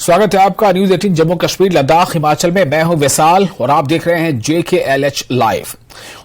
स्वागत है आपका न्यूज 18 जम्मू कश्मीर लद्दाख हिमाचल में। मैं हूं विशाल और आप देख रहे हैं JKLH लाइव।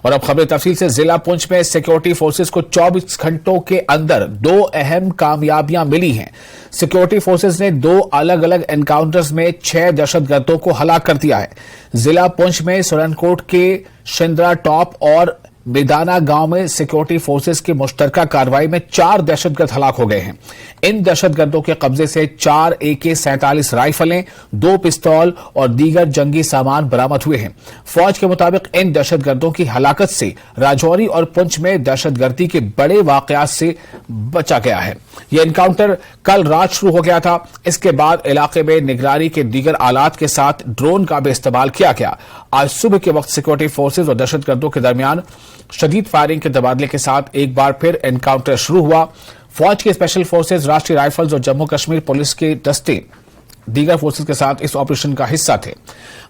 और अब खबरें तफसील से। जिला पुंछ में सिक्योरिटी फोर्सेस को 24 घंटों के अंदर 2 अहम कामयाबियां मिली हैं। सिक्योरिटी फोर्सेस ने 2 अलग अलग एनकाउंटर्स में 6 दहशतगर्दों को हलाक कर दिया है। जिला पुंछ में सुरनकोट के शिंद्रा टॉप और मेदाना गांव में सिक्योरिटी फोर्सेस की मुश्तरका कार्रवाई में 4 दहशतगर्द हलाक हो गए हैं। इन दहशतगर्दों के कब्जे से 4 AK-47 राइफलें, 2 पिस्तौल और दीगर जंगी सामान बरामद हुए हैं। फौज के मुताबिक इन दहशतगर्दों की हलाकत से राजौरी और पुंछ में दहशतगर्दी के बड़े वाकयात से बचा गया है। यह एनकाउंटर कल रात शुरू हो गया था। इसके बाद इलाके में निगरानी के दीगर आलात के साथ ड्रोन का भी इस्तेमाल किया गया। आज सुबह के वक्त सिक्योरिटी फोर्सेज और दहशतगर्दों के दरमियान शदीद फायरिंग के तबादले के साथ एक बार फिर एनकाउंटर शुरू हुआ। फौज के स्पेशल फोर्सेज, राष्ट्रीय राइफल्स और जम्मू कश्मीर पुलिस के दस्ते दीगर फोर्सेज के साथ इस ऑपरेशन का हिस्सा थे।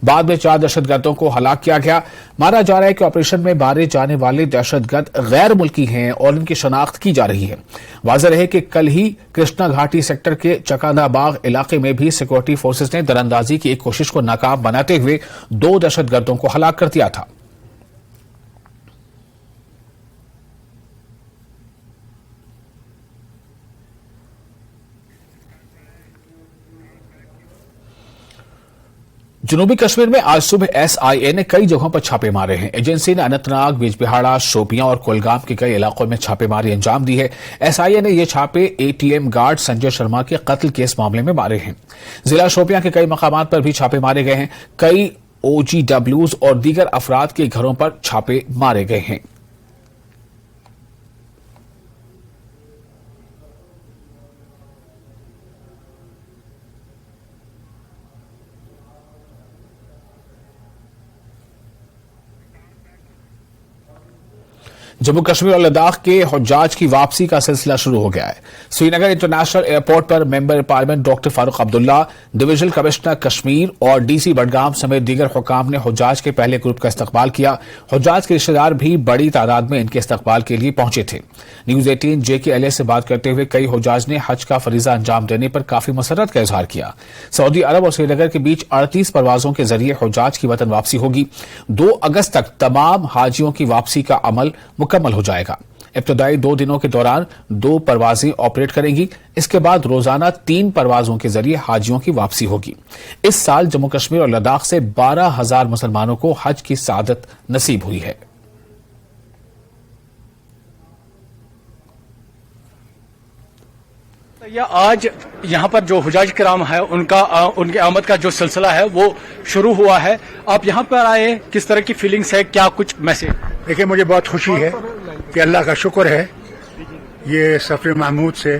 बाद में 4 दहशतगर्दों को हलाक किया गया। माना जा रहा है कि ऑपरेशन में मारे जाने वाले दहशतगर्द गैर मुल्की हैं और उनकी शनाख्त की जा रही है। वाज़ेह रहे कि कल ही कृष्णा घाटी सेक्टर के चकादाबाग इलाके में भी सिक्योरिटी फोर्सेज ने दरअंदाजी की एक कोशिश को नाकाम बनाते हुए 2 दहशतगर्दों को हलाक कर दिया था। जनूबी कश्मीर में आज सुबह SIA ने कई जगहों पर छापे मारे हैं। एजेंसी ने अनंतनाग, बिजबिहाड़ा, शोपियां और कुलगाम के कई इलाकों में छापेमारी अंजाम दी है। SIA ने ये छापे ATM गार्ड संजय शर्मा के कत्ल केस मामले में मारे हैं। जिला शोपियां के कई मकामात पर भी छापे मारे गए हैं। कई OGWs और दीगर अफराद के घरों पर छापे मारे गए हैं। जम्मू कश्मीर और लद्दाख के हुज्जाज की वापसी का सिलसिला शुरू हो गया है। श्रीनगर इंटरनेशनल एयरपोर्ट पर member parliament doctor Farooq Abdullah, divisional commissioner Kashmir और DC बडगाम समेत दीगर हुकाम ने हुज्जाज के पहले ग्रुप का इस्तकबाल किया। हुज्जाज के रिश्तेदार भी बड़ी तादाद में इनके इस्तकबाल के लिए पहुंचे थे। न्यूज 18 JKLH से बात करते हुए कई हुज्जाज ने हज का फरीजा अंजाम देने पर काफी मसरत का इजहार किया। सऊदी अरब और श्रीनगर के बीच 38 परवाजों के जरिए हुज्जाज की वतन वापसी होगी। 2 अगस्त तक तमाम हाजियों की वापसी का अमल मुकम्मल हो जाएगा। इब्तदाई 2 दिनों के दौरान 2 परवाजें ऑपरेट करेंगी। इसके बाद रोजाना 3 परवाजों के जरिए हाजियों की वापसी होगी। इस साल जम्मू कश्मीर और लद्दाख से 12,000 मुसलमानों को हज की सादत नसीब हुई है। या आज यहाँ पर जो हुजाज किराम है उनके आमद का जो सिलसिला है वो शुरू हुआ है। आप यहाँ पर आए, किस तरह की फीलिंग्स है, क्या कुछ मैसेज? देखिए, मुझे बहुत खुशी है कि अल्लाह का शुक्र है, ये सफर महमूद से